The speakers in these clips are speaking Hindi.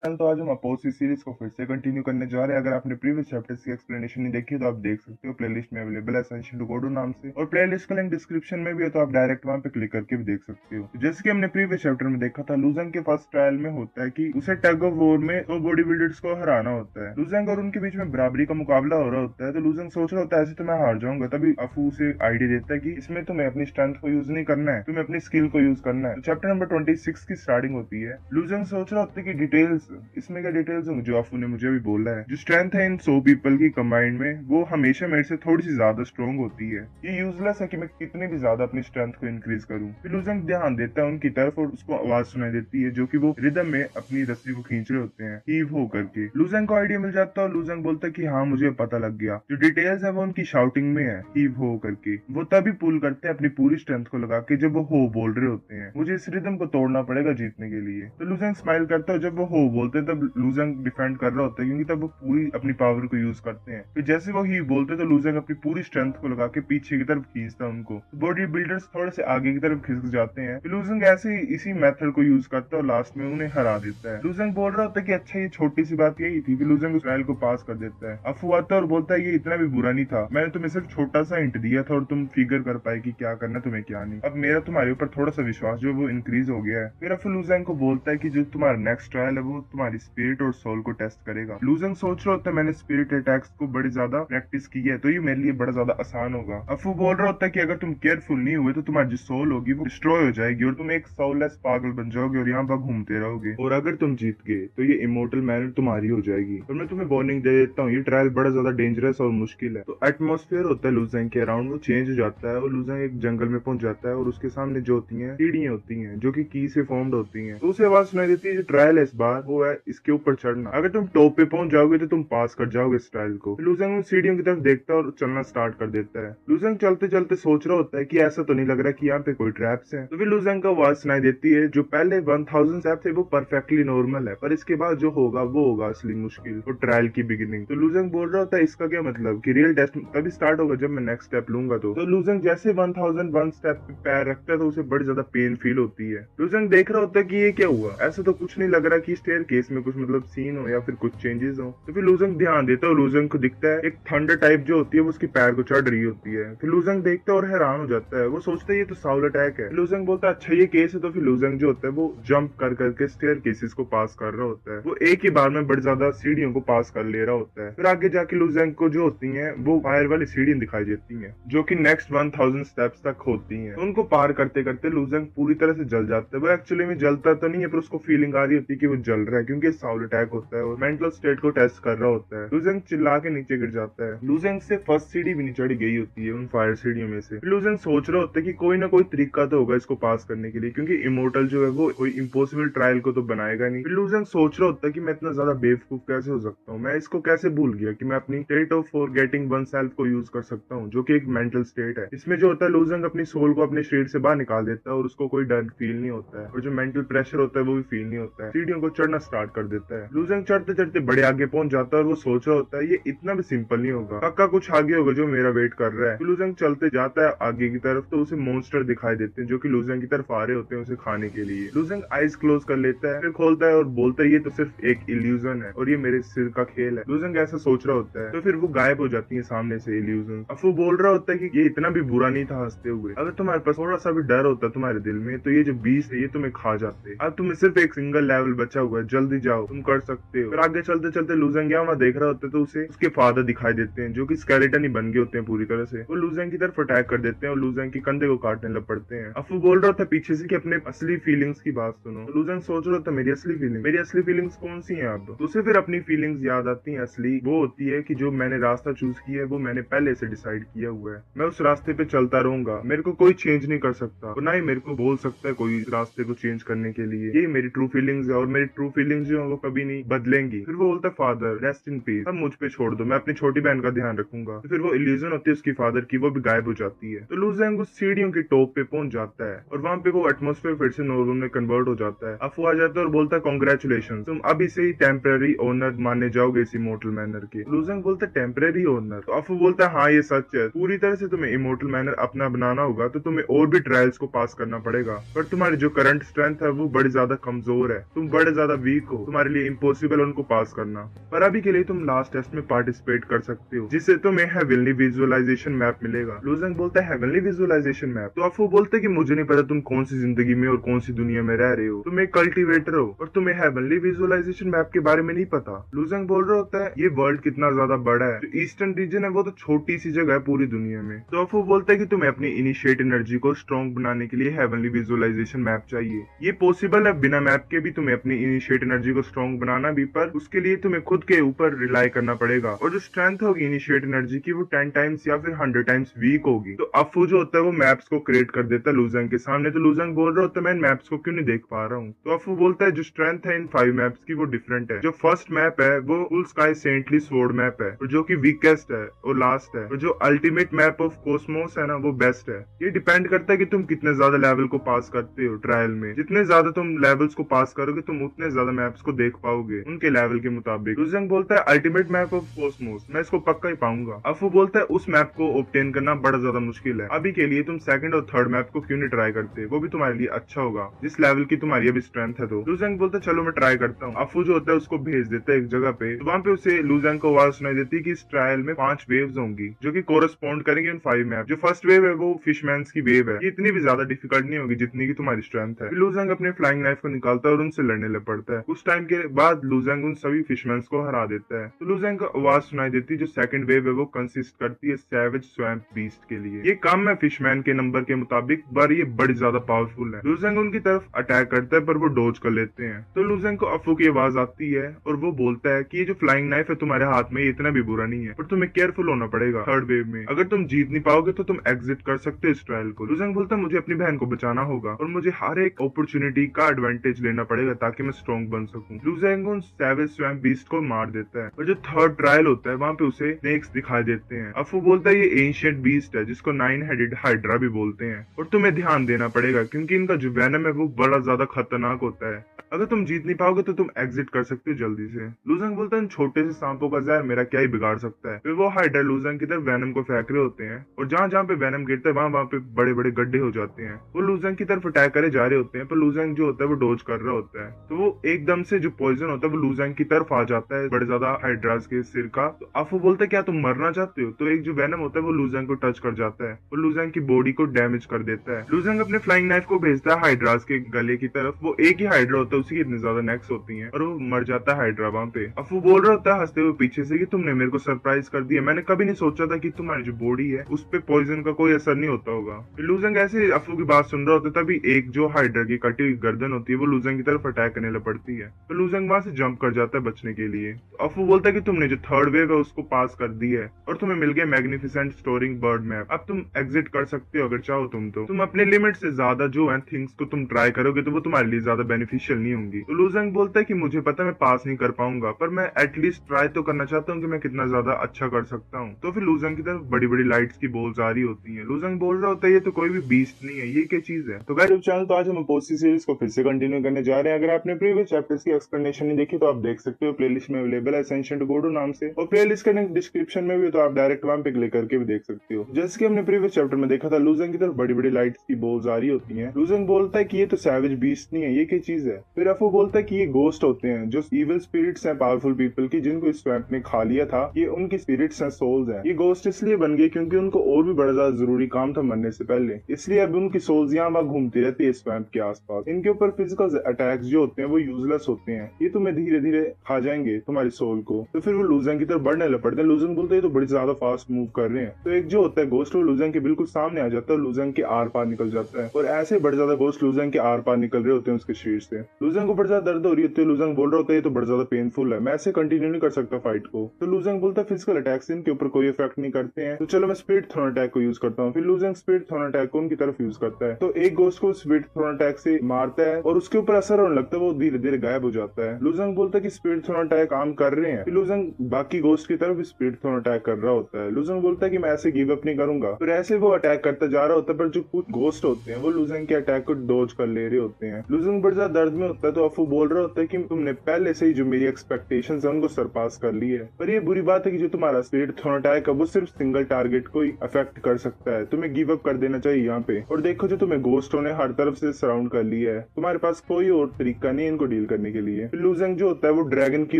तो आज हम अपोजिट सीरीज को फिर से कंटिन्यू करने जा रहे हैं। अगर आपने प्रीवियस चैप्टर्स की एक्सप्लेनेशन नहीं देखी तो आप देख सकते हो, प्लेलिस्ट में अवेलेबल है एसेंशियल टू गोडो नाम से, और प्लेलिस्ट का लिंक डिस्क्रिप्शन में भी है, तो आप डायरेक्ट वहां पे क्लिक करके भी देख सकते हो। तो जैसे कि हमने प्रीवियस चैप्टर में देखा था, लूजेंग के फर्स्ट ट्रायल में होता है कि उसे टग ऑफ वॉर में दो बॉडी बिल्डर्स को हराना होता है। लूजेंग और उनके बीच में बराबरी का मुकाबला हो रहा होता है, तो लूजेंग सोच रहा होता है ऐसे तो मैं हार जाऊंगा। तभी अफू उसे आइडिया देता है कि इसमें तुम्हें अपनी स्ट्रेंथ को यूज नहीं करना है, तुम्हें अपनी स्किल को यूज करना है। तो चैप्टर नंबर 26 की स्टार्टिंग होती है। लूजेंग सोच रहा होता है कि डिटेल्स, इसमें क्या डिटेल्स होंगी जो अफू ने मुझे भी बोला है। जो स्ट्रेंथ है इन 100 पीपल की कंबाइंड में, वो हमेशा मेरे से थोड़ी सी ज्यादा स्ट्रॉन्ग होती है। ये यूजलेस है कि मैं कितनी भी ज्यादा अपनी स्ट्रेंथ को इंक्रीज करूं। फिर लूजेंग ध्यान देता है उनकी तरफ और उसको आवाज सुनाई देती है जो कि वो रिदम में अपनी रस्सी को खींच रहे होते हैं, हीव हो करके। लूजेंग को आइडिया मिल जाता है और लूजेंग बोलता है कि हाँ मुझे पता लग गया, जो डिटेल्स है वो उनकी शाउटिंग में है, हीव हो करके। वो तभी पुल करते हैं अपनी पूरी स्ट्रेंथ को लगा के जब वो हो बोल रहे होते हैं। मुझे इस रिदम को तोड़ना पड़ेगा जीतने के लिए। तो लूजेंग स्माइल करता है। जब वो हो बोलते हैं तब लूजेंग डिफेंड कर रहा होता है, क्योंकि तब वो पूरी अपनी पावर को यूज करते हैं। फिर जैसे वो ही बोलते तो लूजेंग अपनी पूरी स्ट्रेंथ को लगा के पीछे की तरफ खींचता है उनको। बॉडी बिल्डर्स थोड़े से आगे की तरफ खिसक जाते हैं। फिर लूजेंग ऐसे ही इसी मेथड को यूज करता है और लास्ट में उन्हें हरा देता है। लूजेंग बोल रहा होता है कि अच्छा ये छोटी सी बात यही थी। फिर लूजेंग उस ट्रायल को पास कर देता है। अफू आता है और बोलता है ये इतना भी बुरा नहीं था, मैंने तुम्हें सिर्फ छोटा सा हिंट दिया था और तुम फिगर कर पाए कि क्या करना तुम्हें क्या नहीं। अब मेरा तुम्हारे ऊपर थोड़ा सा विश्वास जो वो इंक्रीज हो गया है। फिर अफू लूजेंग को बोलता है कि जो तुम्हारा नेक्स्ट ट्रायल है वो तुम्हारी स्पिरिट और सोल को टेस्ट करेगा। लूजेंग सोच रहा होता है मैंने स्पिरिट अटैक्स को बड़ी ज्यादा प्रैक्टिस की है, तो ये मेरे लिए बड़ा ज्यादा आसान होगा। अफू बोल रहा होता है कि अगर तुम केयरफुल नहीं हुए तो तुम्हारी जो सोल होगी वो डिस्ट्रॉय हो जाएगी और तुम एक सोललेस पागल बन जाओगे और यहाँ पर घूमते रहोगे, और अगर तुम जीत गए तो ये इमोर्टल मैनर तुम्हारी हो जाएगी। और मैं तुम्हें वार्निंग दे देता हूँ, ये ट्रायल बड़ा ज्यादा डेंजरस और मुश्किल है। तो एटमोस्फेयर होता है लूजेंग के अराउंड वो चेंज हो जाता है और लूजेंग एक जंगल में पहुंच जाता है और उसके सामने जो होती है सीढ़ियां होती हैं जो कि की से फॉर्म्ड होती हैं। तो उसे आवाज सुनाई देती है जो ट्रायल है इस बार वो है इसके ऊपर चढ़ना। अगर तुम टॉप पे पहुंच जाओगे तो तुम पास कर जाओगे इस ट्रायल को। लूजेंग उन सीढ़ियों की तरफ देखता है और चलना स्टार्ट कर देता है। लूजेंग चलते चलते सोच रहा होता है कि ऐसा तो नहीं लग रहा कि यहाँ पे कोई ट्रैप्स है। तो फिर लूजेंग का आवाज सुनाई देती है जो पहले 1000 स्टेप थे वो परफेक्टली नॉर्मल है, पर इसके बाद जो होगा वो होगा असली मुश्किल और ट्रायल की बिगिनिंग। तो लूजेंग बोल रहा होता है इसका क्या मतलब कि रियल टेस्ट तभी स्टार्ट होगा जब मैं नेक्स्ट स्टेप लूंगा। तो लूजेंग जैसे 1001 स्टेप पे पैर रखता है तो उसे बड़ी ज्यादा पेन फील होती है। लूजेंग देख रहा होता है कि ये क्या हुआ, ऐसा तो कुछ नहीं लग रहा कि स्टेयर केस में कुछ मतलब सीन हो या फिर कुछ चेंजेस हो। तो फिर लूजेंग ध्यान देता है और लूजेंग को दिखता है एक थंडर टाइप जो होती है वो उसके पैर को चढ़ रही होती है। फिर लूजेंग देखता है और हैरान हो जाता है, वो सोचता है ये तो साउल अटैक है। लूजेंग बोलता है अच्छा ये केस है। तो फिर लूजेंग जो होता है वो जंप कर करके स्टेयर केसेस को पास कर रहा होता है। वो एक ही बार में बड़ी ज्यादा सीढ़ियों को पास कर ले रहा होता है। फिर आगे जाके लूजेंग को जो होती है वो फायर वाली सीढ़ियां दिखाई देती है जो कि नेक्स्ट 1000 स्टेप्स तक होती है। तो उनको पार करते करते लूजेंग पूरी तरह से जल जाता है। वो एक्चुअली में जलता तो नहीं है पर उसको फीलिंग आ रही होती है कि वो जल रहा है, क्योंकि साउल अटैक होता है और मेंटल स्टेट को टेस्ट कर रहा होता है। लूजेंग चिल्ला के नीचे गिर जाता है। लूजेंग से फर्स्ट सीढ़ी भी नहीं चढ़ी गई होती है उन फायर सीढ़ियों में से। लूजेंग सोच रहा होता है कि कोई ना कोई तरीका तो होगा इसको पास करने के लिए, क्योंकि इमोर्टल जो है वो कोई इम्पॉसिबल ट्रायल को तो बनाएगा नहीं। लूजेंग सोच रहा होता है कि मैं इतना ज्यादा बेवकूफ कैसे हो सकता हूँ, मैं इसको कैसे भूल गया कि मैं अपनी स्टेट ऑफ फॉरगेटिंग वनसेल्फ को यूज कर सकता हूँ, जो कि एक मेंटल स्टेट है। इसमें जो होता है लूजेंग अपनी सोल को अपने शरीर से बाहर निकाल देता है और उसको कोई डर फील नहीं होता है और जो मेंटल प्रेशर होता है वो भी फील नहीं होता है। सीढ़ियों को चढ़ना स्टार्ट कर देता है। लूजेंग चढ़ते चढ़ते बड़े आगे पहुंच जाता है और वो सोच रहा होता है ये इतना भी सिंपल नहीं होगा, पक्का कुछ आगे होगा जो मेरा वेट कर रहा है। तो लूजेंग चलते जाता है आगे की तरफ तो उसे मॉन्स्टर दिखाई देते हैं जो कि लूजेंग की तरफ आ रहे होते हैं उसे खाने के लिए। लूजेंग आइज क्लोज कर लेता है, फिर खोलता है और बोलता है ये तो सिर्फ एक इल्यूजन है और ये मेरे सिर का खेल है। लूजेंग ऐसा सोच रहा होता है तो फिर वो गायब हो जाती है सामने से इल्यूजन। अफू बोल रहा होता है कि ये इतना भी बुरा नहीं था हंसते हुए, अगर तुम्हारे पास थोड़ा सा भी डर होता तुम्हारे दिल में तो ये जो बीस्ट है ये तुम्हें खा जाते। अब तुम्हें सिर्फ एक सिंगल लेवल बचा हुआ है, जल्दी जाओ तुम कर सकते हो। फिर आगे चलते चलते लूजेंग वहां देख रहा होता है तो उसे उसके फादर दिखाई देते हैं जो कि स्केलेटन ही बन गए होते हैं पूरी तरह से। वो लूजेंग की तरफ अटैक कर देते हैं और लूजेंग के कंधे को काटने लग पड़ते हैं। अफू बोल रहा था पीछे से कि अपने असली फीलिंग्स की बात सुनो। तो लूजेंग सोच रहा था मेरी असली फीलिंग्स कौन सी हैं अब। तो उसे फिर अपनी फीलिंग्स याद आती हैं। असली वो होती है कि जो मैंने रास्ता चूज किया है वो मैंने पहले से डिसाइड किया हुआ है, मैं उस रास्ते पे चलता रहूंगा, मेरे को कोई चेंज नहीं कर सकता और ना ही मेरे को बोल सकता है कोई रास्ते को चेंज करने के लिए। यही मेरी ट्रू फीलिंग्स है और मेरी ट्रू फीलिंग्स जो है वो कभी नहीं बदलेंगी। फिर वो बोलता है फादर रेस्ट इन पीस, अब मुझ पे छोड़ दो, मैं अपनी छोटी बहन का ध्यान रखूंगा। तो फिर वो इल्यूजन होती है उसकी फादर की, वो भी गायब हो जाती है। तो लूजेंग उस सीढ़ियों की टॉप पे पहुंच जाता है और वहां पे वो एटमोस्फेयर फिर से नॉर्मल में कन्वर्ट हो जाता है। अफू आ जाता है और बोलता है कांग्रेचुलेशन, तुम अभी से ही टेम्पररी ओनर माने जाओगे इस इमोर्टल मैनर के। लूजेंग बोलता है टेम्पररी ओनर। तो अफू बोलता है हाँ ये सच है, पूरी तरह से तुम्हें इमोर्टल मैनर अपना बनाना होगा तो तुम्हें और भी ट्रायल्स को पास करना पड़ेगा, पर तुम्हारी जो करंट स्ट्रेंथ है वो बड़ी ज्यादा कमजोर है, तुम बड़े ज्यादा वीक हो, तुम्हारे लिए इम्पॉसिबल उनको पास करना। पर अभी के लिए तुम लास्ट टेस्ट में पार्टिसिपेट कर सकते हो, जिससे तुम्हें हेवनली विजुअलाइजेशन मैप मिलेगा। लूजेंग बोलता है हेवनली विजुअलाइजेशन मैप। तो अफू बोलते है कि मुझे नहीं पता तुम कौन सी जिंदगी में और कौन सी दुनिया में रह रहे हो, तुम एक कल्टिवेटर हो और तुम्हें हेवनली विजुअलाइजेशन मैप के बारे में नहीं पता। लूजेंग बोल रहा होता है ये वर्ल्ड कितना ज्यादा बड़ा है, जो ईस्टर्न रीजन है वो तो छोटी सी जगह है पूरी दुनिया में। तो अफू बोलता है कि तुम्हें अपनी इनिशिएट एनर्जी को स्ट्रॉन्ग बनाने के लिए हेवनली विजुअलाइजेशन मैप चाहिए। ये पॉसिबल है बिना मैप के भी तुम्हें अपनी इनिशिएट एनर्जी को स्ट्रॉन्ग बनाना भी, पर उसके लिए तुम्हें खुद के ऊपर रिलाई करना पड़ेगा और जो स्ट्रेंथ होगी इनिशिएट एनर्जी की वो 10 टाइम्स या फिर 100 टाइम्स वीक होगी। तो अफू जो होता है वो मैप्स को क्रिएट कर देता है लूजेंग के सामने। तो लूजेंग बोल रहा होता है मैं इन मैप्स को क्यों नहीं देख पा रहा हूँ। तो अफू बोलता है जो स्ट्रेंथ है इन 5 मैप्स की वो डिफरेंट है। जो फर्स्ट मैप है वो full sky saintly sword map है और जो कि वीकेस्ट है और लास्ट है, और जो अल्टीमेट मैप ऑफ कोस्मोस है ना वो बेस्ट है। ये डिपेंड करता है कि तुम कितने ज्यादा लेवल को पास करते हो ट्रायल में। जितने ज्यादा तुम लेवल्स को पास करोगे तुम उतने ज्यादा मैप्स को देख पाओगे उनके लेवल के मुताबिक। लूजेंग बोलता है अल्टीमेट मैप ऑफ कोस्मोस, मैं इसको पक्का ही पाऊंगा। अफू बोलता है उस मैप को ऑब्टेन करना बड़ा ज्यादा मुश्किल है, अभी के लिए तुम सेकंड और थर्ड मैप को क्यों नहीं ट्राई करते, वो भी तुम्हारे लिए अच्छा होगा जिस लेवल की तुम्हारी अभी स्ट्रेंथ है। तो लूजेंग बोलता है चलो मैं ट्राई करता हूँ। अफू जो होता है उसको भेज देता है एक जगह पे, तो वहाँ पे उसे लूजेंग को आवाज सुनाई देती है कि इस ट्रायल में 5 वेव्स होंगी जो कि कोरस्पॉन्ड करेंगे उन 5 मैप। जो फर्स्ट वेव है वो फिशमैन्स की वेव है, ये इतनी भी ज्यादा डिफिकल्ट नहीं होगी जितनी की तुम्हारी स्ट्रेंथ है। लूजेंग अपने फ्लाइंग नाइफ को निकालता है और उनसे लड़ने लग पड़ता है। कुछ टाइम के बाद लूजेंग उन सभी फिशमैन्स को हरा देता है। तो लूजेंग को आवाज सुनाई देती है जो सेकंड वेव है वो कंसिस्ट करती है सैवेज स्वैम्प बीस्ट के लिए। ये कम है फिशमैन के नंबर के मुताबिक, पर ये बड़ी ज्यादा पावरफुल है। लूजेंग उनकी तरफ अटैक करता है पर वो डोज कर लेते हैं। तो लूजेंग को अफू की आवाज आती है और वो बोलता है कि ये जो फ्लाइंग नाइफ है तुम्हारे हाथ में इतना भी बुरा नहीं है, पर तुम्हें केयरफुल होना पड़ेगा थर्ड वेव में। अगर तुम जीत नहीं पाओगे तो तुम एग्जिट कर सकते हो इस ट्रायल को। लूजेंग बोलता है मुझे अपनी बहन को बचाना होगा और मुझे हर एक अपॉर्चुनिटी का एडवांटेज लेना पड़ेगा ताकि मैं स्ट्रॉन्ग बन सकूं। लूजेंग उन सैवेज स्वैम्प बीस्ट को मार देता है और जो थर्ड ट्रायल होता है वहाँ पे उसे स्नेक्स दिखाई देते हैं। अफू बोलता है ये एंशिएंट बीस्ट है जिसको 9 हेडेड हाइड्रा भी बोलते हैं और तुम्हें ध्यान देना पड़ेगा क्योंकि इनका जो वेनम है वो बड़ा ज्यादा खतरनाक होता है। अगर तुम जीत नहीं पाओगे तो तुम एग्जिट कर सकते हो जल्दी से। लूजेंग बोलता है इन छोटे से सांपों का जहर मेरा क्या ही बिगाड़ सकता है। फिर वो हाइड्रा लूजेंग की तरफ वेनम को फेंक रहे होते हैं और जहाँ जहाँ पे वेनम गिरता है वहाँ पे बड़े बड़े गड्ढे हो जाते हैं। वो लूजेंग की तरफ अटैक करे जा रहे होते हैं पर लूजेंग जो होता है वो डोज कर रहा होता है। तो वो एकदम से जो पॉइजन होता है वो लूजेंग की तरफ आ जाता है बड़े ज्यादा हाइड्रास के सिर का। तो अफू बोलता है क्या तुम मरना चाहते हो। तो एक जो वेनम होता है वो लूजेंग को टच कर जाता है और लूजेंग की बॉडी को डैमेज कर देता है। लूजेंग अपने फ्लाइंग नाइफ को भेजता है हाइड्रास के गले की तरफ। वो एक ही हाइड्रा होता है उसी की इतनी ज्यादा नेक्स होती है और वो मर जाता है हाइड्रा वहाँ पे। अफू बोल रहा होता है हंसते हुए पीछे से कि तुमने मेरे को सरप्राइज कर दिया, मैंने कभी नहीं सोचा था कि तुम्हारी जो बॉडी है उस पे पॉइजन का कोई असर नहीं होता होगा। लूजेंग ऐसे अफू की बात सुन रहा होता है तभी एक जो हाइड्रा की कटी हुई गर्दन होती है वो लूजेंग की तरफ अटैक करने लग पड़ती है। तो लूजेंग वहां से जंप कर जाता है बचने के लिए। तो अफू बोलता है कि तुमने जो थर्ड वेव है उसको पास कर दी है और तुम्हें मिल गया मैग्निफिसेंट स्टोरिंग बर्ड मैप। अब तुम एग्जिट कर सकते हो अगर चाहो तुम अपने लिमिट से ज्यादा जो है थिंग्स को तुम ट्राई करोगे तो वो तुम्हारे लिए ज्यादा बेनिफिशियल नहीं होंगी। तो लूजेंग बोलता है कि मुझे पता मैं पास नहीं कर पाऊंगा पर मैं एटलीस्ट ट्राई तो करना चाहता हूँ कि मैं कितना ज्यादा अच्छा कर सकता हूँ। तो फिर लूजेंग की तरफ बड़ी बड़ी लाइट्स की बॉल्स आ रही होती है। लूजेंग बोल रहा होता है ये तो कोई भी बीस्ट नहीं है, ये क्या चीज है। तो गाइस चैनल तो आज हम पोस्टी सीरीज को फिर से कंटिन्यू करने जा रहे हैं। अगर आपने प्रीवियस चैप्टर्स की एक्सप्लेनेशन नहीं देखी तो आप देख सकते हो, प्लेलिस्ट में अवेलेबल है असेंशन टू गॉड नाम से और प्लेलिस्ट का लिंक डिस्क्रिप्शन में भी तो आप डायरेक्ट वहां पे क्लिक करके भी देख सकते हो। जैसे कि हमने प्रीवियस चैप्टर में देखा था लूजेंग की तरफ बड़ी बड़ी लाइट्स की बॉल्स आ रही होती है। लूजेंग बोलता है कि ये तो सैवेज बीस्ट नहीं है, ये क्या चीज है। फिर अफू बोलता है कि ये गोस्ट होते हैं जो इविल स्पिरिट्स हैं पावरफुल पीपल की जिनको इस स्वैम्प ने खा लिया था। ये उनकी स्पिरिट्स हैं, सोल्स हैं। ये गोस्ट इसलिए बन गए क्योंकि उनको और भी बड़ा ज्यादा जरूरी काम था मरने से पहले, इसलिए अब उनकी सोल्स यहाँ वहाँ घूमती रहती है स्वैम्प के आसपास। इनके ऊपर फिजिकल अटैक्स जो होते हैं वो यूजलेस होते हैं, ये तुम्हें धीरे धीरे खा जाएंगे तुम्हारी सोल को। तो फिर वो लूजेंग की तरफ बढ़ने लग पड़ते हैं। लूजेंग बोलते हैं तो बड़ी ज्यादा फास्ट मूव कर रहे हैं। तो एक जो होता है गोस्ट वो लूजेंग के बिल्कुल सामने आ जाता है और लूजेंग के आर पार निकल जाता है और ऐसे बड़े ज्यादा गोस्ट लूजेंग के आर पार निकल रहे होते हैं उसके शरीर से। लूजेंग को बड़ा ज्यादा दर्द हो रही होती है। लूजेंग बोल रहा होता है ये तो बड़ा ज्यादा पेनफुल है, मैं ऐसे कंटिन्यू नहीं कर सकता फाइट को। तो लूजेंग बोलता है फिजिकल अटैक्स इनके ऊपर कोई इफेक्ट नहीं करते हैं, तो चलो मैं स्पिरिट थ्रोन अटैक को यूज करता हूँ। फिर लूजेंग स्पिरिट थ्रोन अटैक को उनकी तरफ यूज करता है। तो एक गोस्ट को स्पिरिट थ्रोन अटैक से मारता है और उसके ऊपर असर होने लगता है, वो धीरे धीरे गायब हो जाता है। लूजेंग बोलता है कि स्पिरिट थ्रोन अटैक काम कर रहे हैं। फिर लूजेंग बाकी गोस्ट की तरफ स्पिरिट थ्रोन अटैक कर रहा होता है। लूजेंग बोलता है कि मैं ऐसे गिव अप नहीं करूंगा। फिर ऐसे वो अटैक करता जा रहा होता है पर जो कुछ गोस्ट होते हैं वो लूजेंग के अटैक को डॉज कर ले रहे होते हैं। लूजेंग बड़ा ज्यादा दर्द में होता है। तो अफू बोल रहा होता है कि तुमने पहले से ही जो मेरी एक्सपेक्टेशंस है उनको सरपास कर ली है, पर ये बुरी बात है कि जो तुम्हारा स्पिरिट थ्रोन अटैक है वो सिर्फ सिंगल टारगेट को ही अफेक्ट कर सकता है, तुम्हें गिव अप कर देना चाहिए यहाँ पे। और देखो जो तुम्हें गोस्टों ने हर तरफ से सराउंड कर लिया है, तुम्हारे पास कोई और तरीका नहीं इनको डील हील करने के लिए। लूजेंग जो होता है वो ड्रैगन की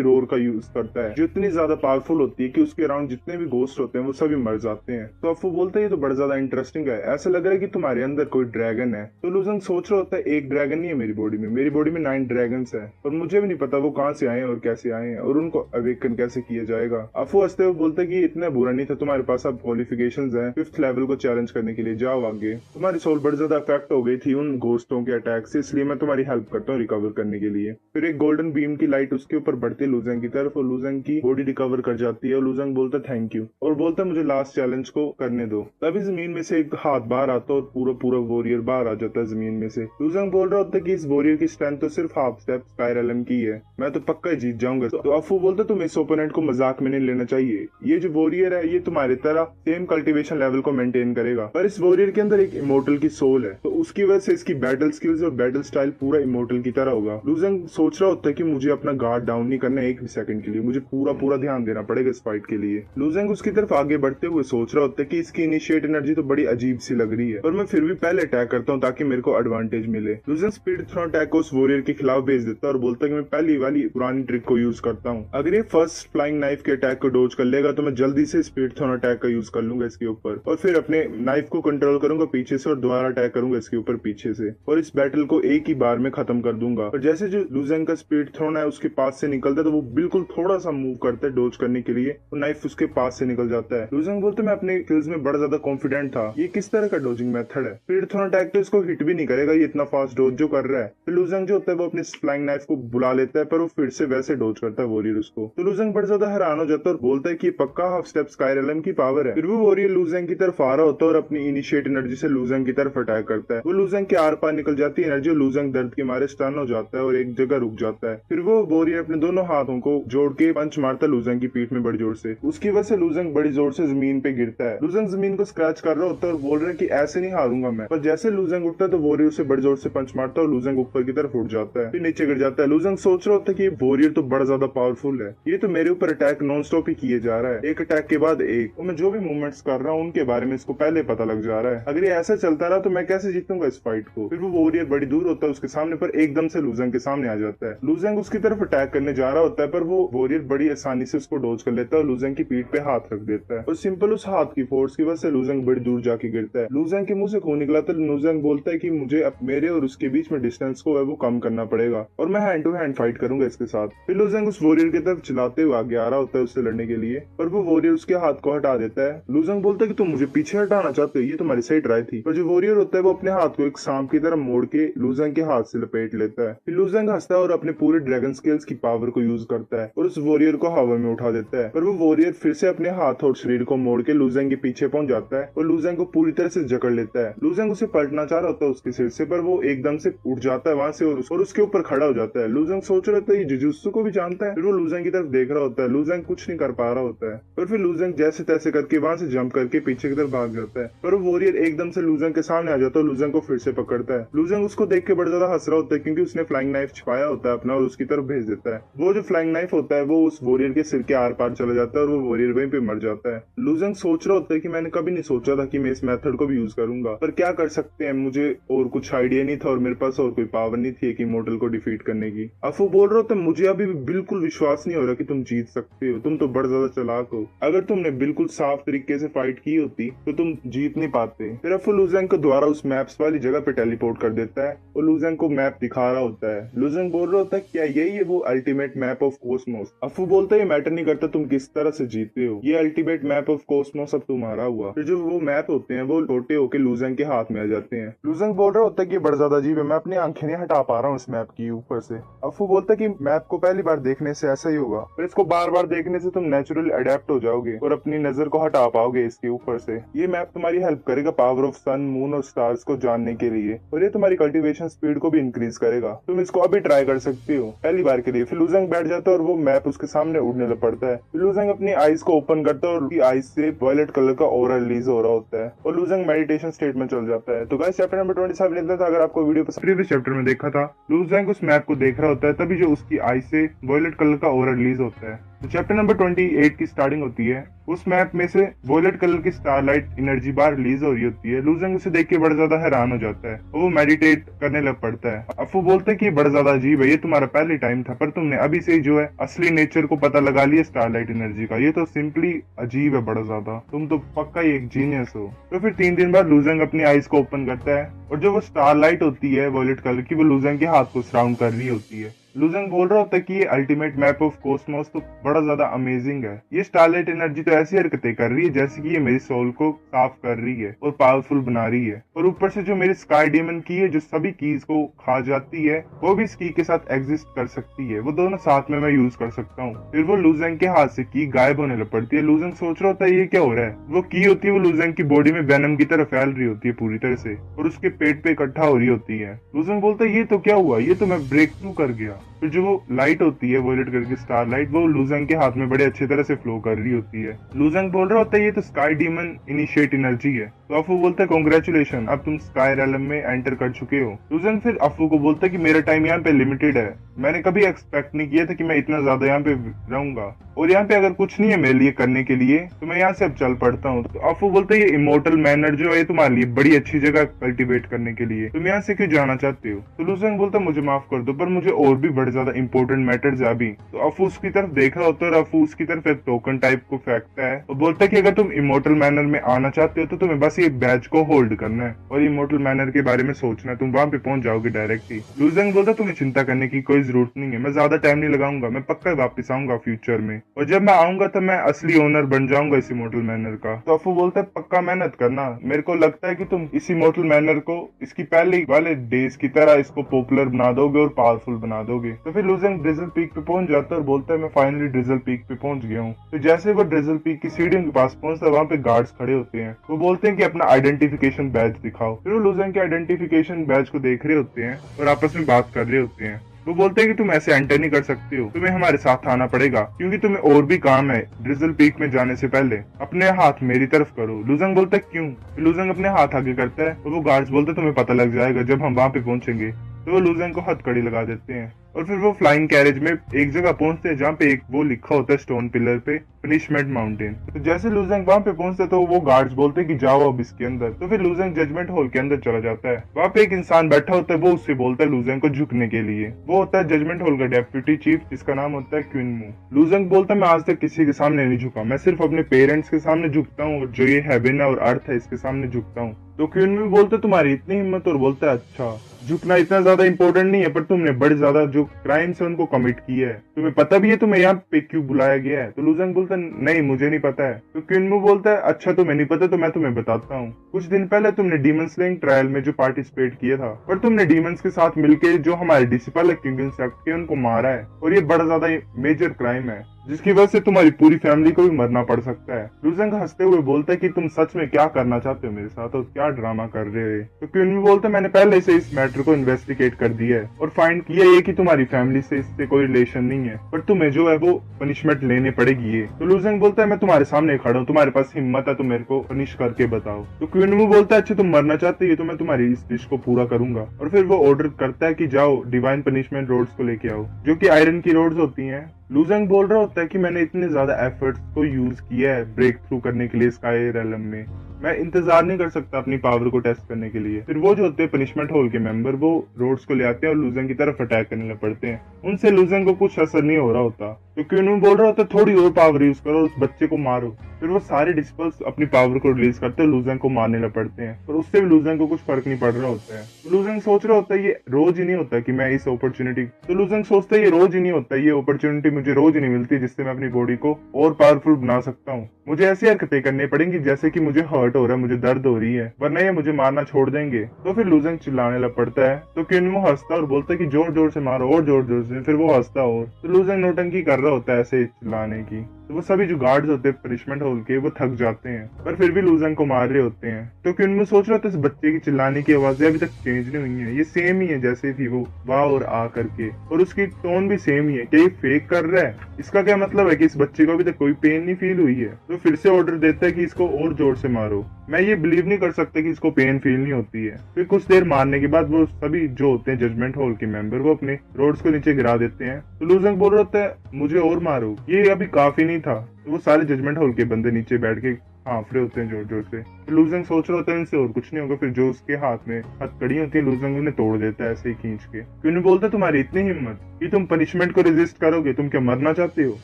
रोर का यूज करता है जो इतनी ज्यादा पावरफुल होती है कि उसके अराउंड जितने भी गोस्ट होते हैं वो सभी मर जाते हैं। तो अफू बोलता है ये तो बड़ा ज्यादा इंटरेस्टिंग है, ऐसा लग रहा है कि तुम्हारे अंदर कोई ड्रैगन है। तो लूजेंग सोच रहा होता है एक ड्रैगन नहीं है मेरी बॉडी में, मेरी बॉडी में 9 ड्रैगन्स है और मुझे भी नहीं पता वो कहाँ से आए हैं और कैसे आए हैं और उनको अवेकन कैसे किया जाएगा। अफू हंसते हुए बोलता है कि इतना बुरा नहीं था, तुम्हारे पास अब क्वालिफिकेशंस हैं 5th लेवल को चैलेंज करने के लिए, जाओ आगे। तुम्हारी सोल बड़ी ज्यादा अफेक्ट हो गई थी उन गोस्टों के अटैक से, इसलिए मैं तुम्हारी हेल्प करता हूँ रिकवर करने के लिए। फिर एक गोल्डन बीम की लाइट उसके ऊपर बढ़ती है लूजेंग की तरफ और लूजेंग की बॉडी रिकवर कर जाती है और लूजेंग बोलता है थैंक यू और बोलता है मुझे लास्ट चैलेंज को करने दो। तभी जमीन में से एक हाथ बाहर आता है और पूरा पूरा वॉरियर बाहर आ जाता है जमीन में से। लूजेंग बोल रहा होता है कि इस वॉरियर की स्ट्रेंथ तो सिर्फ हाफ स्टेप स्काईरेलम की है, मैं तो पक्का जीत जाऊंगा। तो अफू बोलता है तुम इस ओपोनेंट को मजाक में नहीं लेना चाहिए, ये जो वॉरियर है ये तुम्हारी तरह सेम कल्टीवेशन लेवल को मेंटेन करेगा, पर इस वॉरियर के अंदर एक इमोर्टल की सोल है, तो उसकी वजह से इसकी बैटल स्किल्स और बैटल स्टाइल पूरा इमोर्टल की तरह होगा। लूजेंग सोच रहा होता है कि मुझे अपना गार्ड डाउन नहीं करना एक भी सेकंड के लिए, मुझे पूरा ध्यान देना पड़ेगा इस फाइट के लिए। लूजेंग उसकी तरफ आगे बढ़ते हुए सोच रहा होता है कि इसकी इनिशिएट एनर्जी तो बड़ी अजीब सी लग रही है, पर मैं फिर भी पहले अटैक करता हूँ ताकि मेरे को एडवांटेज मिले। लूजेंग स्पीड थ्रो अटैक को उस वॉरियर के खिलाफ भेज देता है और बोलता है कि मैं पहली वाली पुरानी ट्रिक को यूज करता हूँ, अगर ये फर्स्ट फ्लाइंग नाइफ के अटैक को डोज कर लेगा तो मैं जल्दी से स्पीड थ्रो अटैक का यूज कर लूंगा इसके ऊपर और फिर अपने नाइफ को कंट्रोल करूंगा पीछे से और दोबारा अटैक करूंगा इसके ऊपर पीछे से और इस बैटल को एक ही बार में खत्म कर दूंगा। और जैसे जो लूजेंग का स्पीड थ्रोन है उसके पास से निकलता है तो वो बिल्कुल थोड़ा सा मूव करता है डोज करने के लिए और नाइफ उसके पास से निकल जाता है। लूजेंग बोलते मैं अपने स्किल्स में बड़ा ज्यादा कॉन्फिडेंट था, ये किस तरह का डोजिंग मेथड है, स्पीड थ्रोन अटैक तो इसको हिट भी नहीं करेगा, ये इतना फास्ट डोज जो कर रहा है। फिर लूजेंग जो होता है वो अपने फ्लाइंग नाइफ को बुला लेता है पर वो फिर से वैसे डोज करता है वॉरियर उसको। तो लूजेंग बड़ा ज्यादा हैरान हो जाता है और बोलता है कि पक्का हाफ स्टेप स्काईरेलम की पावर है। फिर वो वॉरियर लूजेंग की तरफ आ रहा होता है और अपनी इनिशिएट एनर्जी से लूजेंग की तरफ अटैक करता है। वो लूजेंग के आर पार निकल जाती है एनर्जी, लूजेंग दर्द के मारे स्टन हो जाता है और एक जगह रुक जाता है। फिर वो वॉरियर अपने दोनों हाथों को जोड़ के पंच मारता है लूजेंग की पीठ में बड़ी जोर से, उसकी वजह से लूजेंग बड़ी जोर से जमीन पे गिरता है। लूजेंग जमीन को स्क्रैच कर रहा होता है और बोल रहा है कि ऐसे नहीं हारूंगा मैं, पर जैसे लूजेंग उठता है तो वॉरियर उसे बड़ी जोर से पंच मारता है और लूजेंग ऊपर की तरफ उठ जाता है, फिर नीचे गिर जाता है। लूजेंग सोच रहा होता है कि वॉरियर तो बड़ा ज्यादा पावरफुल है, ये तो मेरे ऊपर अटैक नॉन स्टॉप ही किए जा रहा है, एक अटैक के बाद एक, और मैं जो भी मूवमेंट्स कर रहा हूँ उनके बारे में इसको पहले पता लग जा रहा है, अगर ये ऐसा चलता रहा तो मैं कैसे जीतूंगा इस फाइट को। फिर वो वॉरियर बड़ी दूर होता है उसके सामने पर एकदम से लूजेंग के सामने आ जाता है। लूजेंग उसकी तरफ अटैक करने जा रहा होता है पर वो वॉरियर बड़ी आसानी से उसको डोज कर लेता है और लूजेंग की पीठ पे हाथ रख देता है और सिंपल उस हाथ की फोर्स की वजह से लूजेंग बड़ी दूर जाके गिरता है। लूजेंग के मुंह से खून निकला तो लूजेंग बोलता है कि मुझे अब मेरे और उसके बीच में डिस्टेंस को है वो कम करना पड़ेगा और मैं हैंड टू हैंड फाइट करूंगा इसके साथ। फिर लूजेंग उस वॉरियर की तरफ चलाते हुए आगे आ रहा होता है उससे लड़ने के लिए, पर वो वॉरियर उसके हाथ को हटा देता है। लूजेंग बोलता है कि तुम मुझे पीछे हटाना चाहते हो, ये तुम्हारी सही ट्राई थी, पर जो वॉरियर होता है वो अपने हाथ को एक सांप की तरह मोड़ के लूजेंग के हाथ से लपेट लेता है। फिर लूजेंग हंसता है और अपने पूरे ड्रैगन स्किल्स की पावर को यूज करता है और उस वॉरियर को हवा में उठा देता है, पर वो वॉरियर फिर से अपने हाथ और शरीर को मोड़ के लूजेंग के पीछे पहुंच जाता है और लूजेंग को पूरी तरह से जकड़ लेता है। लूजेंग उसे पलटना चाह रहा होता है उसके सिर से, पर वो एकदम से उठ जाता है वहां से और उसके ऊपर खड़ा हो जाता है। लूजेंग सोच रहा होता है ये जुजुत्सु को भी जानता है। फिर वो लूजेंग की तरफ देख रहा होता है, लूजेंग कुछ नहीं कर पा रहा होता है, पर फिर लूजेंग जैसे तैसे करके वहां से जंप करके पीछे की तरफ भाग जाता है, पर वो वॉरियर एकदम से लूजेंग के सामने आ जाता है और लूजेंग को फिर से पकड़ता है। लूजेंग उसको देख के बड़ा ज्यादा हंस रहा होता है क्योंकि उसने फ्लाइंग नाइफ छिपाया होता है अपना और उसकी तरफ भेज देता है। वो जो फ्लाइंग नाइफ होता है वो उस वॉरियर के सिर के आर पार चला जाता है और वो वॉरियर वहीं पे मर जाता है। लूजेंग सोच रहा होता है कि मैंने कभी नहीं सोचा था कि मैं इस मेथड को भी यूज करूंगा, पर क्या कर सकते हैं, मुझे और कुछ आइडिया नहीं था और मेरे पास और कोई पावर नहीं थी कि इमोर्टल को डिफीट करने की। अफू बोल रहा होता है मुझे अभी भी बिल्कुल विश्वास नहीं हो रहा कि तुम जीत सकते हो, तुम तो बड़ा ज्यादा चालाक हो, अगर तुमने बिल्कुल साफ तरीके से फाइट की होती तो तुम जीत नहीं पाते। फिर अफू लूजेंग को दोबारा उस मैप्स वाली जगह पे टेलीपोर्ट कर देता है और लूजेंग को मैप दिखा रहा होता है। लूजेंग बोल रहा होता है क्या यही है वो अल्टीमेट मैप ऑफ कॉस्मोस। अफू बोलता है ये मैटर नहीं करता तुम किस तरह से जीते हो, ये अल्टीमेट मैप ऑफ कॉस्मोस अब तुम्हारा हुआ। फिर जो वो मैप होते हैं वो छोटे होके लूजेंग के हाथ में आ जाते हैं। लूजेंग बोल रहा होता है कि बड़ा ज्यादा अजीब है, मैं अपनी आंखें नहीं हटा पा रहा हूँ इस मैप की ऊपर से। अफू बोलता है कि मैप को पहली बार देखने से ऐसा ही होगा, फिर इसको बार बार देखने से तुम नेचुरली अडेप्ट हो जाओगे और अपनी नजर को हटा पाओगे इसके ऊपर से। ये मैप तुम्हारी हेल्प करेगा पावर ऑफ सन, मून और स्टार्स को जानने के लिए और ये तुम्हारी कल्टीवेशन स्पीड को भी इंक्रीज करेगा। तुम इसको अभी ट्राई कर सकती हो पहली बार के लिए। फिर लूजेंग बैठ जाता है और वो मैप उसके सामने उड़ने लग पड़ता है। फिर लूजेंग अपनी आईज को ओपन करता है और उसकी आईज से वायलेट कलर का ऑरा रिलीज हो रहा होता है और लूजेंग मेडिटेशन स्टेट में चल जाता है। तो गाइस चैप्टर नंबर 27 लेता था। अगर आपको वीडियो प्रीवियस चैप्टर में देखा था, लूजेंग उस मैप को देख रहा होता है तभी जो उसकी आई से वायलेट कलर का ऑरा रिलीज होता है। तो चैप्टर नंबर 28 की स्टार्टिंग होती है। उस मैप में से वॉयलेट कलर की स्टारलाइट एनर्जी बार रिलीज हो रही होती है। लूजेंग उसे देख के बड़ा ज्यादा हैरान हो जाता है और वो मेडिटेट करने लग पड़ता है। अफू बोलते हैं कि ये बड़ा ज्यादा अजीब है, ये तुम्हारा पहले टाइम था, पर तुमने अभी से ही जो है असली नेचर को पता लगा लिया स्टारलाइट एनर्जी का। ये तो सिंपली अजीब है बड़ा ज्यादा, तुम तो पक्का ही एक जीनियस हो। तो फिर 3 दिन बाद लूजेंग अपनी आईज को ओपन करता है और जो वो स्टारलाइट होती है वॉयलेट कलर की, वो लूजेंग के हाथ को सराउंड कर रही होती है। लूजेंग बोल रहा होता है कि ये अल्टीमेट मैप ऑफ कॉस्मोस तो बड़ा ज्यादा अमेजिंग है। ये स्टारलाइट एनर्जी तो ऐसी हरकतें कर रही है जैसे कि ये मेरी सोल को साफ कर रही है और पावरफुल बना रही है। और ऊपर से जो मेरी स्काई डेमन की है जो सभी कीज को खा जाती है, वो भी इस की के साथ एग्जिस्ट कर सकती है। वो दोनों साथ में मैं यूज कर सकता हूँ। फिर वो लूजेंग के हाथ से की गायब होने लग पड़ती है। लूजेंग सोच रहा होता है ये क्या हो रहा है। वो की होती है वो लूजेंग की बॉडी में वेनम की तरह फैल रही होती है पूरी तरह से और उसके पेट पे इकट्ठा हो रही होती है। लूजेंग बोलता है ये तो क्या हुआ, ये तो मैं ब्रेक थ्रू कर गया। फिर जो वो लाइट होती है वॉयलेट कलर की स्टार लाइट, वो लूजेंग के हाथ में बड़े अच्छी तरह से फ्लो कर रही होती है। लूजेंग बोल रहा होता है ये तो स्काई डीमन इनिशिएट एनर्जी है। तो अफू बोलता है कांग्रेचुलेशन, अब तुम स्काई रेलम में एंटर कर चुके हो। लूजेंग फिर अफू को बोलता है कि मेरा टाइम यहाँ पे लिमिटेड है, मैंने कभी एक्सपेक्ट नहीं किया था कि मैं इतना ज्यादा यहाँ पे रहूंगा और यहाँ पे अगर कुछ नहीं है मेरे लिए करने के लिए तो मैं यहाँ से अब चल पड़ता हूँ। तो अफू बोलते हैं ये इमोर्टल मैनर जो है तुम्हारे लिए बड़ी अच्छी जगह कल्टीवेट करने के लिए, तुम यहाँ से क्यों जाना चाहते हो। तो लूजेंग बोलता है मुझे माफ कर दो, पर मुझे और भी बड़े ज्यादा इंपॉर्टेंट मैटर्स है अभी। तो अफू उसकी तरफ देख रहा होता है और अफू उसकी तरफ एक टोकन टाइप को फेंकता है और बोलता है कि अगर तुम इमोर्टल मैनर में आना चाहते हो तो तुम्हें बस ये बैच को होल्ड करना है और इमोर्टल मैनर के बारे में सोचना है, तुम वहां पे पहुंच जाओगे डायरेक्ट ही। लूजेंग बोलता है तुम्हें चिंता करने की कोई जरूरत नहीं है, मैं ज्यादा टाइम नहीं लगाऊंगा, मैं पक्का वापस आऊंगा फ्यूचर में और जब मैं आऊंगा तो मैं असली ओनर बन जाऊंगा इस इमोर्टल मैनर का। तो अफू बोलता है पक्का मेहनत करना, मेरे को लगता है कि तुम इस इमोर्टल मैनर को इसकी पहले वाले डेज की तरह इसको पॉपुलर बना दोगे और पावरफुल बना दोगे। तो फिर लूजेंग ड्रिजल पीक पे पहुंच जाता है और बोलता है मैं फाइनली ड्रिजल पीक पे पहुंच गया हूँ। तो जैसे वो ड्रिजल पीक की सीढ़ियों के पास पहुंचता है वहाँ पे गार्ड्स खड़े होते हैं। वो बोलते हैं कि अपना आइडेंटिफिकेशन बैज दिखाओ। फिर वो लूजेंग के आइडेंटिफिकेशन बैज को देख रहे होते हैं और आपस में बात कर रहे होते हैं। वो बोलते हैं कि तुम ऐसे एंटर नहीं कर सकते हो, तुम्हें हमारे साथ आना पड़ेगा क्योंकि तुम्हें और भी काम है। ड्रिजल पीक में जाने से पहले अपने हाथ मेरी तरफ करो। लूजेंग बोलता है क्यों। लूजेंग अपने हाथ आगे करता है और वो गार्ड्स बोलते हैं तुम्हें पता लग जाएगा जब हम वहां पे पहुंचेंगे। तो वो लूजेंग को हथकड़ी लगा देते हैं और फिर वो फ्लाइंग कैरेज में एक जगह पहुंचते हैं जहाँ पे एक वो लिखा होता है स्टोन पिलर पे पनिशमेंट माउंटेन। तो जैसे लूजेंग वहां पे पहुंचते तो वो गार्ड्स बोलते हैं कि जाओ अब इसके अंदर। तो फिर लूजेंग जजमेंट हॉल के अंदर चला जाता है। वहाँ पे एक इंसान बैठा होता है, वो उससे बोलता है लूजेंग को झुकने के लिए। वो होता है जजमेंट हॉल का डेप्यूटी चीफ जिसका नाम होता है क्विनमू। लूजेंग बोलता है मैं आज तक किसी के सामने नहीं झुका, मैं सिर्फ अपने पेरेंट्स के सामने झुकता हूँ और जो ये हेवन है और अर्थ है इसके सामने झुकता हूँ। तो क्विनमू बोलता है तुम्हारी इतनी हिम्मत, और बोलता है अच्छा झुकना इतना ज्यादा इंपॉर्टेंट नहीं है, पर तुमने बड़े ज्यादा जो क्राइम्स है उनको कमिट किया है, तुम्हें पता भी है तुम्हें यहाँ पे क्यों बुलाया गया है। तो लूजेंग बोलता है नहीं मुझे नहीं पता है। तो क्विनमू बोलता है अच्छा तुम्हें नहीं पता तो मैं तुम्हें बताता हूँ। कुछ दिन पहले तुमने डीमन स्लेइंग ट्रायल में जो पार्टिसिपेट किया था, पर तुमने डीमंस के साथ मिलकर जो हमारे डिसिपल है किंग इंसेक्ट के उनको मारा है और ये बड़ा ज्यादा मेजर क्राइम है जिसकी वजह से तुम्हारी पूरी फैमिली को भी मरना पड़ सकता है। लूजेंग हंसते हुए बोलता है कि तुम सच में क्या करना चाहते हो मेरे साथ और क्या ड्रामा कर रहे हो। तो क्विनमू बोलता है मैंने पहले से इस मैटर को इन्वेस्टिगेट कर दिया है और फाइंड किया ये कि तुम्हारी फैमिली से इससे कोई रिलेशन नहीं है, पर तुम्हें जो है वो पनिशमेंट लेने पड़ेगी ये। तो लूजेंग बोलता है मैं तुम्हारे सामने खड़ा हूँ, तुम्हारे पास हिम्मत है तो मेरे को पनिश करके बताओ। तो क्विनमू बोलता है अच्छा तुम मरना चाहते हो तो मैं तुम्हारी इस विश को पूरा करूंगा। और फिर वो ऑर्डर करता है कि जाओ डिवाइन पनिशमेंट रोड्स को लेके आओ जो कि आयरन की रोड्स होती हैं। लूजेंग बोल रहा होता है कि मैंने इतने ज्यादा एफर्ट्स को यूज किया है ब्रेक थ्रू करने के लिए स्काई रेलम में, मैं इंतजार नहीं कर सकता अपनी पावर को टेस्ट करने के लिए। फिर वो जो होते हैं पनिशमेंट हॉल के मेंबर वो रोड्स को ले आते हैं और लूजेंग की तरफ अटैक करने लग पड़ते हैं। उनसे लूजेंग को कुछ असर नहीं हो रहा होता। तो क्विनमू बोल रहा होता है थोड़ी और पावर यूज करो, उस बच्चे को मारो। फिर वो सारे डिस्पल्स अपनी पावर को रिलीज करते हैं, लूजेंग को मारने लग पड़ते हैं, पर उससे भी लूजेंग को कुछ फर्क नहीं पड़ रहा होता है। तो लूजेंग सोच रहा होता है ये रोज ही नहीं होता कि मैं इस अपॉर्चुनिटी, तो लूजेंग सोचता है ये रोज ही नहीं होता, ये अपॉर्चुनिटी मुझे रोज ही नहीं मिलती जिससे मैं अपनी बॉडी को और पावरफुल बना सकता हूँ। मुझे ऐसी हरकतें करनी पड़ेंगी जैसे कि मुझे हर्ट हो रहा है, मुझे दर्द हो रही है, वरना ये मुझे मारना छोड़ देंगे। तो फिर लूजेंग चिल्लाने लग पड़ता है। तो क्विनमू हंसता और बोलता है कि जोर जोर से मारो और जोर जोर से। फिर वो हंसता और तो लूजेंग नौटंकी कर रहा होता है ऐसे चिल्लाने की। तो वो सभी जो गार्ड्स होते हैं पनिशमेंट होल के वो थक जाते हैं, पर फिर भी लूजंग को मार रहे होते हैं। तो क्विन में सोच रहा था इस बच्चे की चिल्लाने की आवाजें अभी तक चेंज नहीं हुई है, ये सेम ही है जैसे थी वो वाह और आ करके, और उसकी टोन भी सेम ही है। क्या ये फेक कर रहा है? इसका क्या मतलब है कि इस बच्चे को अभी तक कोई पेन नहीं फील हुई है? तो फिर से ऑर्डर देता है कि इसको और जोर से मारो। मैं ये बिलीव नहीं कर सकता कि इसको पेन फील नहीं होती है। फिर कुछ देर मारने के बाद वो सभी जो होते हैं जजमेंट हॉल के मेंबर वो अपने रोड्स को नीचे गिरा देते हैं। तो लूजंग बोल रहा होता है मुझे और मारो, ये अभी काफी नहीं था। तो वो सारे जजमेंट हॉल के बंदे नीचे बैठ के हाँफ रहे होते हैं जोर जोर से। तो लूजंग सोच रहा होता है इनसे और कुछ नहीं होगा। फिर जो उसके हाथ में हथकड़ी होती है लूजंग उन्हें तोड़ देता है ऐसे ही खींच के। क्यों बोलता है तुम्हारी इतनी हिम्मत कि तुम पनिशमेंट को रेजिस्ट करोगे? तुम क्या मरना चाहते हो?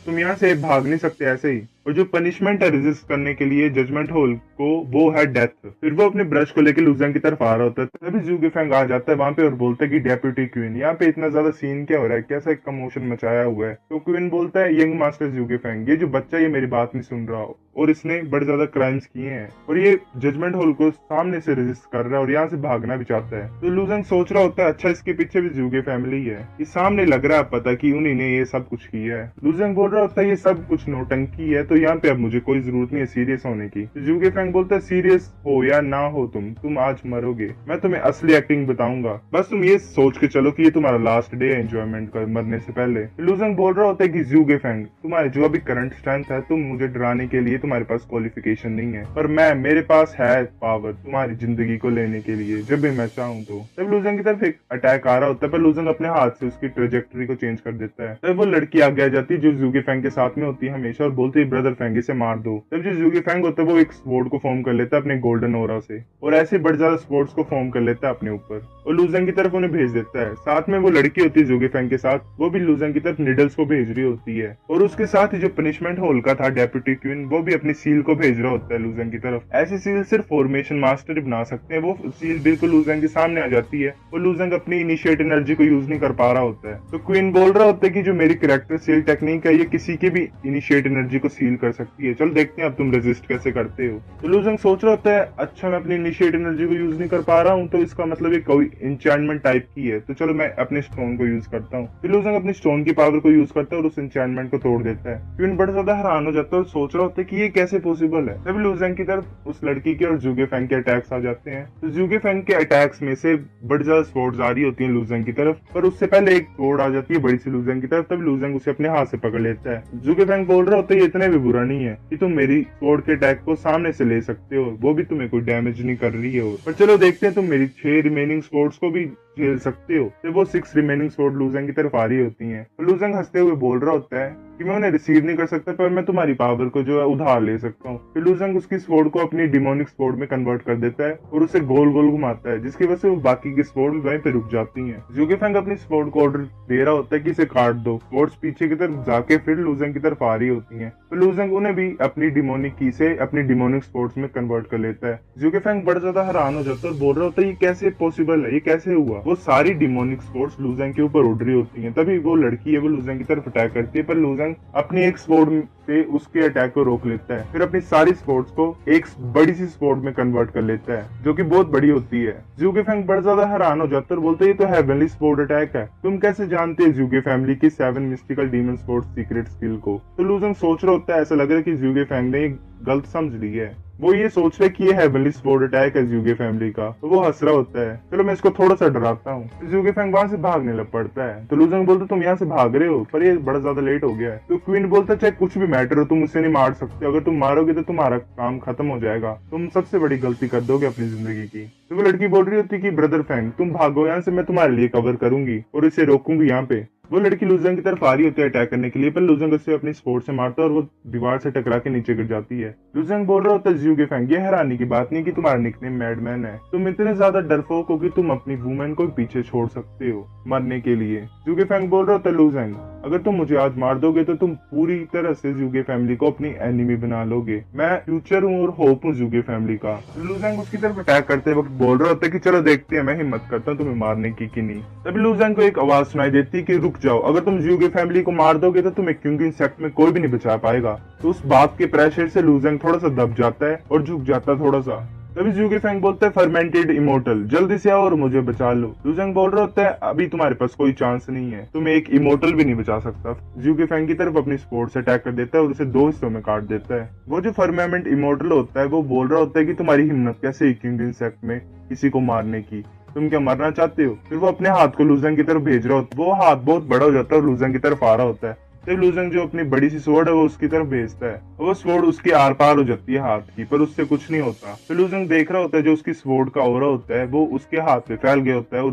तुम यहाँ से भाग नहीं सकते ऐसे ही। और जो पनिशमेंट है रेजिस्ट करने के लिए जजमेंट होल को वो है डेथ। फिर वो अपने ब्रश को लेकर लूजंग की तरफ आ रहा होता है, तभी ज़ू गेफेंग आ जाता है वहां पे और बोलता है कि डेप्यूटी क्वीन यहाँ पे इतना ज्यादा सीन क्या हो रहा है, कैसा एक कमोशन मचाया हुआ है? तो क्वीन बोलता है यंग मास्टर ज़ू गेफेंग, ये जो बच्चा ये मेरी बात नहीं सुन रहा हो और इसने बड़े ज्यादा क्राइम्स किए हैं और ये जजमेंट हॉल को सामने से रेजिस्ट कर रहा है और यहाँ से भागना भी चाहता है। तो लूजंग सोच रहा होता है अच्छा इसके पीछे भी ज़ू की फैमिली है, ये सामने लग रहा है पता कि उन्हीं ने ये सब कुछ किया है। लूजंग बोल रहा होता है ये सब कुछ नौटंकी है, तो यहाँ पे अब मुझे कोई जरूरत नहीं है सीरियस होने की। तो ज़ू गेफेंग बोलता है सीरियस हो या ना हो तुम आज मरोगे, मैं तुम्हें असली एक्टिंग बताऊंगा, बस तुम ये सोच के चलो कि ये तुम्हारा लास्ट डे है एंजॉयमेंट का मरने से पहले। लूजंग बोल रहा होता है कि ज़ू गेफेंग तुम्हारे जो अभी करंट स्ट्रेंथ है, तुम मुझे डराने के लिए तुम्हारे पास क्वालिफिकेशन नहीं है, पर मेरे पास है पावर तुम्हारी जिंदगी को लेने के लिए जब भी मैं चाहूँ तो। तब लूजंग की तरफ एक अटैक आ रहा होता है, पर लूजंग अपने हाथ से उसकी ट्रेजेक्टरी को चेंज कर देता है। तब वो लड़की आगे आ जाती है जो ज़ू गेफेंग के साथ में होती है हमेशा और बोलती है ब्रदर फेंग इसे मार दो। तब जो ज़ू गेफेंग होता है वो एक स्वॉर्ड को फॉर्म कर लेता है अपने गोल्डन ओरा से और ऐसे बड़े ज्यादा स्वॉर्ड्स को फॉर्म कर लेता है अपने ऊपर और लूजंग की तरफ उन्हें भेज देता है। साथ में वो लड़की होती है ज़ू गेफेंग के साथ, वो भी लूजंग की तरफ निडल्स को भेज रही होती है और उसके साथ ही जो पनिशमेंट होल का था डेप्यूटी क्वीन वो भी अपनी सील को भेज रहा होता है लूजंग की तरफ। ऐसी सील सिर्फ फॉर्मेशन मास्टर बना सकते हैं। वो सील बिल्कुल लूजंग के सामने आ जाती है और लूजंग अपनी इनिशिएट एनर्जी को यूज नहीं कर पा रहा होता है। तो क्वीन बोल रहा होता है कि जो मेरी कैरेक्टर सील टेक्निक है ये किसी की भी इनिशिएट एनर्जी को सील कर सकती है, चलो देखते हैं अब तुम रेजिस्ट कैसे करते हो। तो लूजंग सोच रहा होता है अच्छा मैं अपनी इनिशिएट एनर्जी को यूज नहीं कर पा रहा हूँ तो इसका मतलब ये कोई एन्चेंटमेंट टाइप की है, तो चलो मैं अपने स्टोन को यूज करता हूँ। फिर लूजंग अपनी स्टोन की पावर को यूज करता है और उस एन्चेंटमेंट को तोड़ देता है। क्वीन बड़ा ज्यादा हैरान हो जाता है और सोच रहा होता है कि ये कैसे पॉसिबल है। तभी लूजंग की तरफ उस लड़की के और ज़ू गेफेंग के अटैक्स आ जाते हैं। तो ज़ू गेफेंग के अटैक्स में से बड़ी ज्यादा स्वॉर्ड्स आ रही होती है लूजंग की तरफ, पर उससे पहले एक स्वॉर्ड आ जाती है बड़ी सी लूजंग की तरफ। तब लूजंग उसे अपने हाथ से पकड़ लेता है। ज़ू गेफेंग बोल रहा होता है ये इतना भी बुरा नहीं है कि तुम मेरी स्वॉर्ड के अटैक को सामने से ले सकते हो, वो भी तुम्हें कोई डैमेज नहीं कर रही है, पर चलो देखते हैं तुम मेरी 6 रिमेनिंग स्वॉर्ड्स को भी झेल सकते हो। तो वो 6 रिमेनिंग स्वॉर्ड लूजंग की तरफ आ रही होती हैं। तो लूजंग हंसते हुए बोल रहा होता है कि मैं उन्हें रिसीव नहीं कर सकता पर मैं तुम्हारी पावर को जो है उधार ले सकता हूँ। फिर लूजंग उसकी स्वॉर्ड को अपनी डिमोनिक स्वॉर्ड में कन्वर्ट कर देता है और उसे गोल गोल घुमाता है, जिसकी वजह से वो बाकी की स्वॉर्ड वहीं पे रुक जाती हैं। ज़ू गेफेंग अपनी स्वॉर्ड को ऑर्डर दे रहा होता है कि इसे काट दो। स्वॉर्ड्स पीछे की तरफ जाके फिर लूजंग की तरफ आ रही होती हैं। तो लूजंग उन्हें भी अपनी डिमोनिक की से अपनी डिमोनिक स्वॉर्ड्स में कन्वर्ट कर लेता है। ज़ू गेफेंग बड़ा ज्यादा हैरान हो जाता है और बोल रहा होता है ये कैसे पॉसिबल है, ये कैसे हुआ? वो सारी डिमोनिक स्वॉर्ड्स लूजंग के ऊपर उड़ रही होती हैं। तभी वो लड़की है वो लूजंग की तरफ अटैक करती है, पर लूजंग अपनी एक स्वॉर्ड से उसके अटैक को रोक लेता है। फिर अपनी सारी स्वॉर्ड्स को एक बड़ी सी स्वॉर्ड में कन्वर्ट कर लेता है जो कि बहुत बड़ी होती है। ज़ू गेफेंग बड़ा ज्यादा हैरान हो जाता है और बोलते है ये तो हेवनली स्वॉर्ड अटैक है, तुम कैसे जानते हो ज़ू फैमिली की 7 mystical demon sword secret skill को? तो लूजंग सोच रहा होता है ऐसा लग रहा है कि ज़ू गेफेंग ने गलत समझ ली है, वो ये सोच रहा है कि ये हेवनली स्वॉर्ड अटैक है ज़ू फैमिली का। तो वो हंस रहा होता है चलो मैं इसको थोड़ा सा डराता हूँ। ज़ू गेफेंग वहां से भागने लग पड़ता है। तो लूजंग बोलता तुम यहाँ से भाग रहे हो पर ये बड़ा ज्यादा लेट हो गया है। तो क्वीन बोलता चाहे कुछ भी मैटर हो तुम उसे नहीं मार सकते, अगर तुम मारोगे तो तुम्हारा काम खत्म हो जाएगा, तुम सबसे बड़ी गलती कर दोगे अपनी जिंदगी की। तो वो लड़की बोल रही होती कि ब्रदर फेंग तुम भागो यहाँ से, मैं तुम्हारे लिए कवर करूंगी और इसे रोकूंगी यहाँ पे। वो लड़की लूजंग की तरफ आ रही होती है अटैक करने के लिए, पर लूजंग उसे अपनी स्वॉर्ड से मारता है और वो दीवार से टकरा के नीचे गिर जाती है। लूजंग बोल रहा होता है ज़ू गेफेंग ये हैरानी की बात नहीं कि तुम्हारा निकनेम मैडमैन है, तुम इतने ज्यादा डरपोक हो कि तुम अपनी वुमेन को पीछे छोड़ सकते हो मरने के लिए। ज़ू गेफेंग बोल रहा होता है लूजंग अगर तुम मुझे आज मार दोगे तो तुम पूरी तरह से ज़ू फैमिली को अपनी एनिमी बना लोगे, मैं फ्यूचर हूँ और होप हूँ ज़ू फैमिली का। लूजंग उसकी तरफ अटैक करते वक्त बोल रहा होता है कि चलो देखते हैं मैं हिम्मत करता हूँ तुम्हें मारने की कि नहीं। तभी लूजंग को एक आवाज सुनाई देती है कि रुक जाओ, अगर तुम ज़ू फैमिली को मार दोगे तो तुम्हें क्योंकि इंसेक्ट में कोई भी नहीं बचा पाएगा। तो उस बात के प्रेशर से लूजंग थोड़ा सा दब जाता है और झुक जाता है थोड़ा सा। तभी ज़्यू गेफेंग बोलता है फर्मेंटेड इमोर्टल, जल्दी से आओ और मुझे बचा लो। लू ज़ेंग बोल रहा होता है अभी तुम्हारे पास कोई चांस नहीं है, तुम एक इमोर्टल भी नहीं बचा सकता। ज़्यू गेफेंग की तरफ अपनी स्पोर्ट से अटैक कर देता है और उसे 2 हिस्सों में काट देता है। वो जो फर्मेंट इमोर्टल होता है वो बोल रहा होता है कि तुम्हारी हिम्मत कैसे हुई किंग इंसेक्ट में किसी को मारने की, तुम क्या मरना चाहते हो? फिर वो अपने हाथ को लू ज़ेंग की तरफ भेज रहा होता है, वो हाथ बहुत बड़ा हो जाता है और लू ज़ेंग की तरफ आ रहा होता है। तब लू ज़ेंग जो अपनी बड़ी सी स्वॉर्ड है वो उसकी तरफ भेजता है, वो स्वॉर्ड उसके आर पार हो जाती है हाथ की, पर उससे कुछ नहीं होता। फिर लू ज़ेंग देख रहा होता है जो उसकी स्वॉर्ड का ऑरा होता है वो उसके हाथ पे फैल गया होता है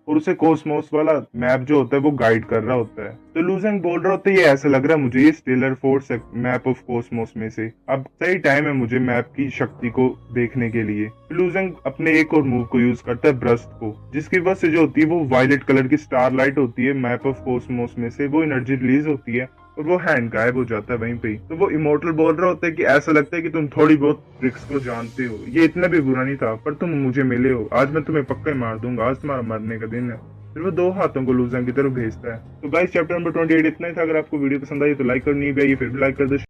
और उसे कोसमोस वाला मैप जो होता है वो गाइड कर रहा होता है। तो लू ज़ेंग बोल रहा होता है ये ऐसा लग रहा है मुझे ये स्टेलर फोर्स है मैप ऑफ कोसमोस में से, अब सही टाइम है मुझे मैप की शक्ति को देखने के लिए। लू ज़ेंग अपने एक और मूव को यूज करता है ब्रस्ट को, जिसकी वजह से जो होती है वो वायलेट कलर की स्टार लाइट होती है मैप ऑफ कोसमोस में से, वो एनर्जी रिलीज होती है और वो हैंड गायब हो जाता है वहीं पे ही। तो वो इमोर्टल बोल रहा होता है कि ऐसा लगता है कि तुम थोड़ी बहुत ट्रिक्स को जानते हो, ये इतना भी बुरा नहीं था, पर तुम मुझे मिले हो, आज मैं तुम्हें पक्का ही मार दूंगा, आज तुम्हारा मरने का दिन है। फिर वो 2 हाथों को लू ज़ेंग की तरफ भेजता है। तो गाइस चैप्टर नंबर 28 इतना ही था। अगर आपको वीडियो पसंद आई तो लाइक करनी है, फिर भी लाइक कर दो।